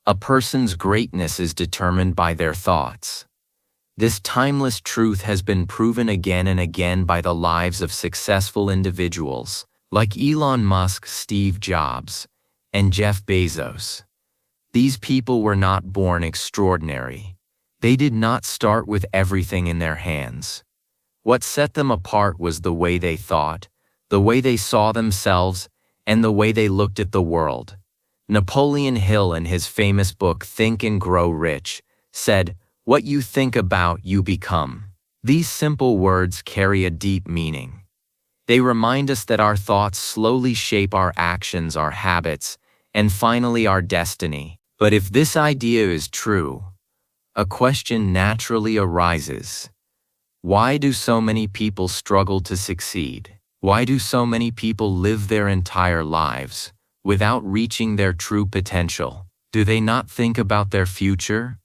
A person's greatness is determined by their thoughts. This timeless truth has been proven again and again by the lives of successful individuals like Elon Musk, Steve Jobs, and Jeff Bezos. These people were not born extraordinary. They did not start with everything in their hands. What set them apart was the way they thought, the way they saw themselves, and the way they looked at the world. Napoleon Hill, in his famous book Think and Grow Rich, said, "What you think about, you become." These simple words carry a deep meaning. They remind us that our thoughts slowly shape our actions, our habits, and finally our destiny. But if this idea is true, a question naturally arises. Why do so many people struggle to succeed? Why do so many people live their entire lives without reaching their true potential? Do they not think about their future?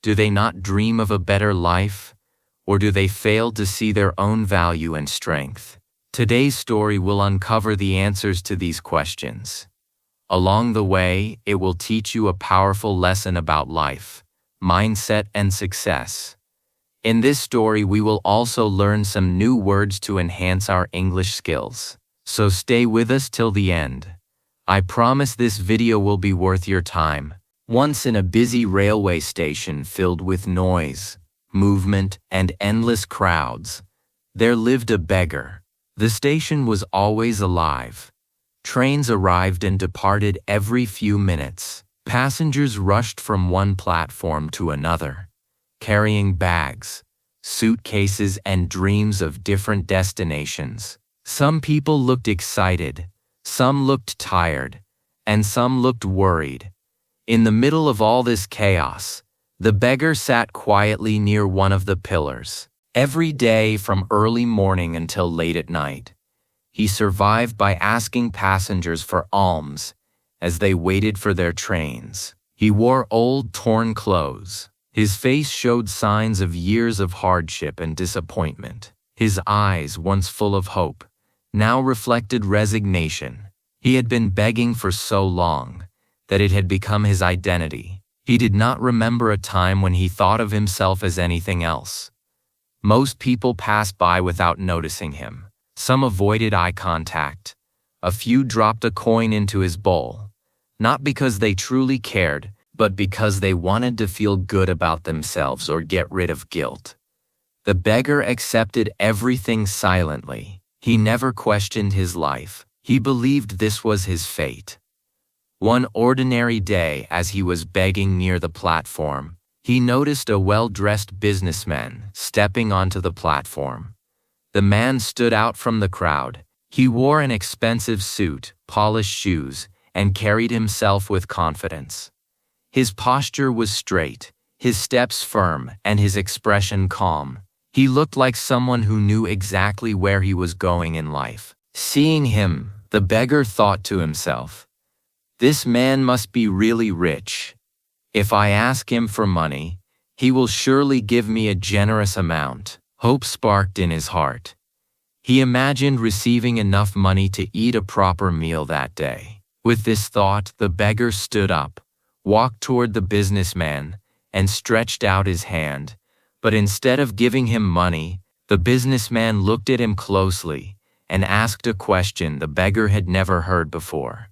Do they not dream of a better life? Or do they fail to see their own value and strength? Today's story will uncover the answers to these questions. Along the way, it will teach you a powerful lesson about life, mindset, and success. In this story, we will also learn some new words to enhance our English skills. So stay with us till the end. I promise this video will be worth your time. Once in a busy railway station filled with noise, movement, and endless crowds, there lived a beggar. The station was always alive. Trains arrived and departed every few minutes. Passengers rushed from one platform to another, carrying bags, suitcases, and dreams of different destinations. Some people looked excited, some looked tired, and some looked worried. In the middle of all this chaos, the beggar sat quietly near one of the pillars. Every day, from early morning until late at night, he survived by asking passengers for alms as they waited for their trains. He wore old, torn clothes. His face showed signs of years of hardship and disappointment. His eyes, once full of hope, now reflected resignation. He had been begging for so long that it had become his identity. He did not remember a time when he thought of himself as anything else. Most people passed by without noticing him. Some avoided eye contact. A few dropped a coin into his bowl, not because they truly cared, but because they wanted to feel good about themselves or get rid of guilt. The beggar accepted everything silently. He never questioned his life. He believed this was his fate. One ordinary day, as he was begging near the platform, he noticed a well-dressed businessman stepping onto the platform. The man stood out from the crowd. He wore an expensive suit, polished shoes, and carried himself with confidence. His posture was straight, his steps firm, and his expression calm. He looked like someone who knew exactly where he was going in life. Seeing him, the beggar thought to himself, "This man must be really rich. If I ask him for money, he will surely give me a generous amount." Hope sparked in his heart. He imagined receiving enough money to eat a proper meal that day. With this thought, the beggar stood up, walked toward the businessman, and stretched out his hand. But instead of giving him money, the businessman looked at him closely and asked a question the beggar had never heard before.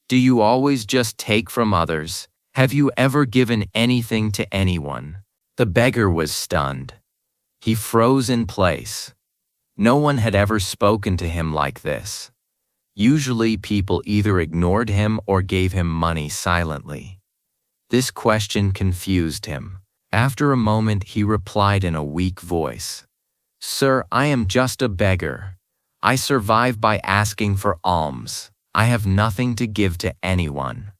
"Do you always just take from others? Have you ever given anything to anyone?" The beggar was stunned. He froze in place. No one had ever spoken to him like this. Usually, people either ignored him or gave him money silently. This question confused him. After a moment, he replied in a weak voice, "Sir, I am just a beggar. I survive by asking for alms. I have nothing to give to anyone."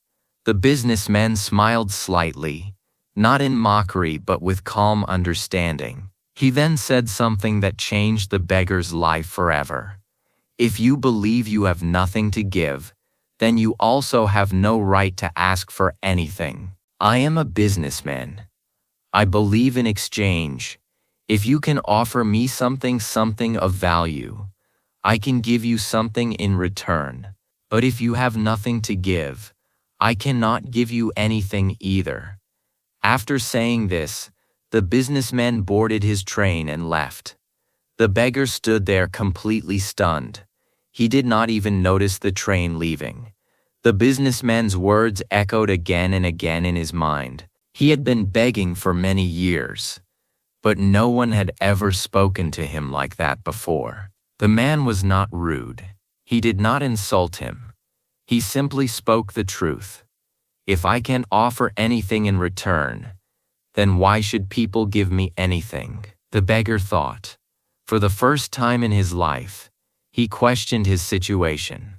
The businessman smiled slightly, not in mockery but with calm understanding. He then said something that changed the beggar's life forever. "If you believe you have nothing to give, then you also have no right to ask for anything. I am a businessman. I believe in exchange. If you can offer me something of value, I can give you something in return. But if you have nothing to give, I cannot give you anything either." After saying this, the businessman boarded his train and left. The beggar stood there completely stunned. He did not even notice the train leaving. The businessman's words echoed again and again in his mind. He had been begging for many years, but no one had ever spoken to him like that before. The man was not rude. He did not insult him. He simply spoke the truth. If I can't offer anything in return, then why should people give me anything? The beggar thought. For the first time in his life, he questioned his situation.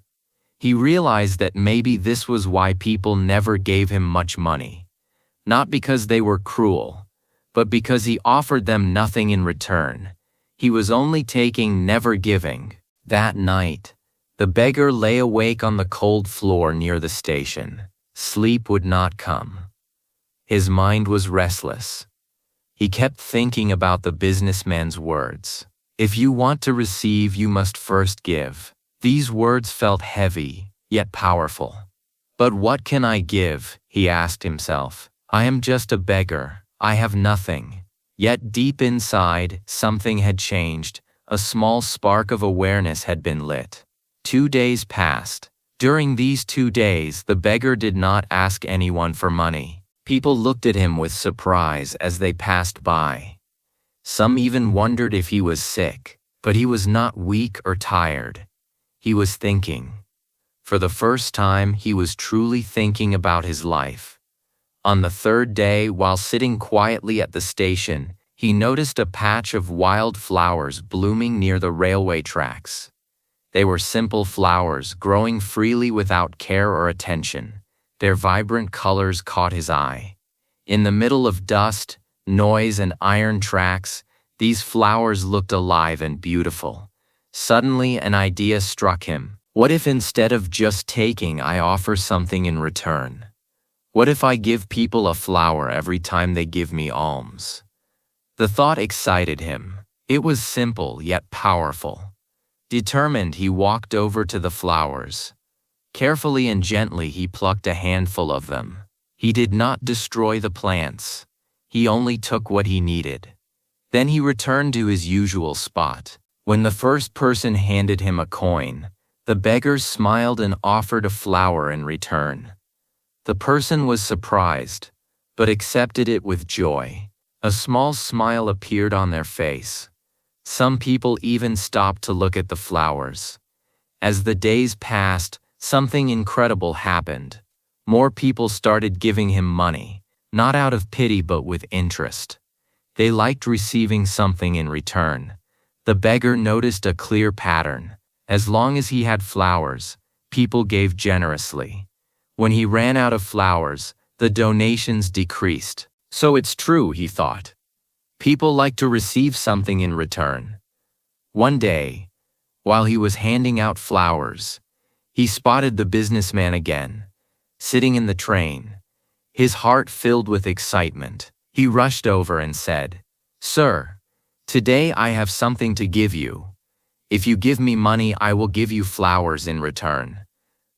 He realized that maybe this was why people never gave him much money. Not because they were cruel, but because he offered them nothing in return. He was only taking, never giving. That night, the beggar lay awake on the cold floor near the station. Sleep would not come. His mind was restless. He kept thinking about the businessman's words. If you want to receive, you must first give. These words felt heavy, yet powerful. But what can I give? He asked himself. I am just a beggar. I have nothing. Yet deep inside, something had changed. A small spark of awareness had been lit. 2 days passed. During these 2 days, the beggar did not ask anyone for money. People looked at him with surprise as they passed by. Some even wondered if he was sick, but he was not weak or tired. He was thinking. For the first time, he was truly thinking about his life. On the 3rd day, while sitting quietly at the station, he noticed a patch of wild flowers blooming near the railway tracks. They were simple flowers, growing freely without care or attention. Their vibrant colors caught his eye. In the middle of dust, noise, and iron tracks, these flowers looked alive and beautiful. Suddenly, an idea struck him. What if instead of just taking, I offer something in return? What if I give people a flower every time they give me alms? The thought excited him. It was simple yet powerful. Determined, he walked over to the flowers. Carefully and gently, he plucked a handful of them. He did not destroy the plants. He only took what he needed. Then he returned to his usual spot. When the first person handed him a coin, the beggar smiled and offered a flower in return. The person was surprised, but accepted it with joy. A small smile appeared on their face. Some people even stopped to look at the flowers. As the days passed, something incredible happened. More people started giving him money, not out of pity but with interest. They liked receiving something in return. The beggar noticed a clear pattern. As long as he had flowers, people gave generously. When he ran out of flowers, the donations decreased. So it's true, he thought. People like to receive something in return. One day, while he was handing out flowers, he spotted the businessman again, sitting in the train. His heart filled with excitement. He rushed over and said, "Sir, today I have something to give you. If you give me money, I will give you flowers in return."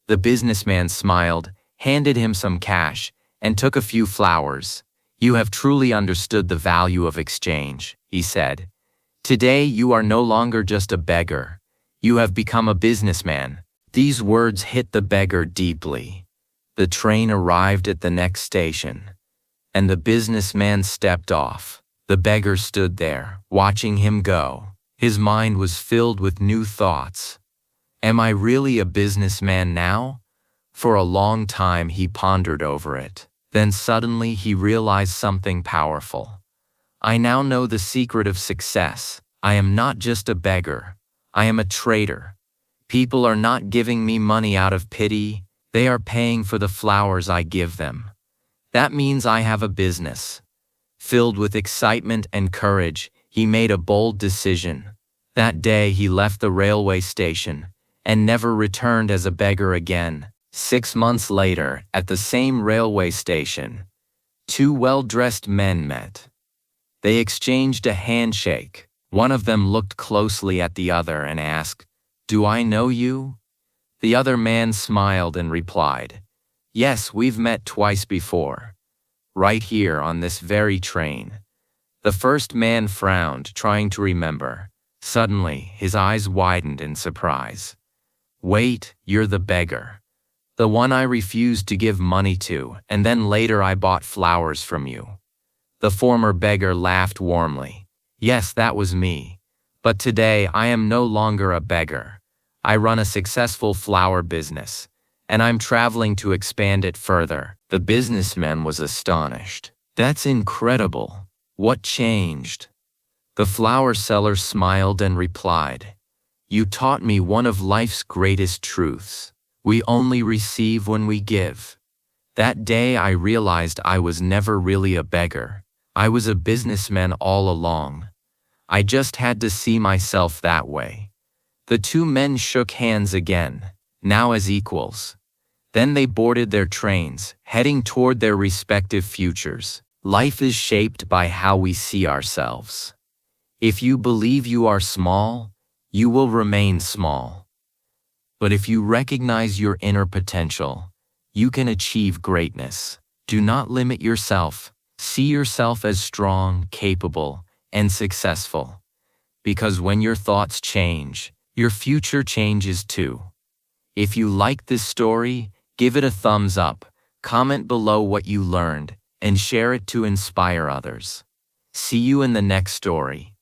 The businessman smiled, handed him some cash, and took a few flowers. "You have truly understood the value of exchange," he said. "Today you are no longer just a beggar. You have become a businessman." These words hit the beggar deeply. The train arrived at the next station, and the businessman stepped off. The beggar stood there, watching him go. His mind was filled with new thoughts. Am I really a businessman now? For a long time he pondered over it. Then suddenly he realized something powerful. I now know the secret of success. I am not just a beggar. I am a trader. People are not giving me money out of pity. They are paying for the flowers I give them. That means I have a business. Filled with excitement and courage, he made a bold decision. That day he left the railway station and never returned as a beggar again. 6 months later, at the same railway station, 2 well-dressed men met. They exchanged a handshake. One of them looked closely at the other and asked, "Do I know you?" The other man smiled and replied, Yes, we've met twice before. Right here on this very train. The first man frowned, trying to remember. Suddenly, his eyes widened in surprise. Wait, you're the beggar. The one I refused to give money to, and then later I bought flowers from you. The former beggar laughed warmly. Yes, that was me. But today I am no longer a beggar. I run a successful flower business, and I'm traveling to expand it further. The businessman was astonished. That's incredible. What changed? The flower seller smiled and replied, You taught me one of life's greatest truths. We only receive when we give. That day I realized I was never really a beggar. I was a businessman all along. I just had to see myself that way. The two men shook hands again, now as equals. Then they boarded their trains, heading toward their respective futures. Life is shaped by how we see ourselves. If you believe you are small, you will remain small. But if you recognize your inner potential, you can achieve greatness. Do not limit yourself. See yourself as strong, capable, and successful. Because when your thoughts change, your future changes too. If you like this story, give it a thumbs up, comment below what you learned, and share it to inspire others. See you in the next story.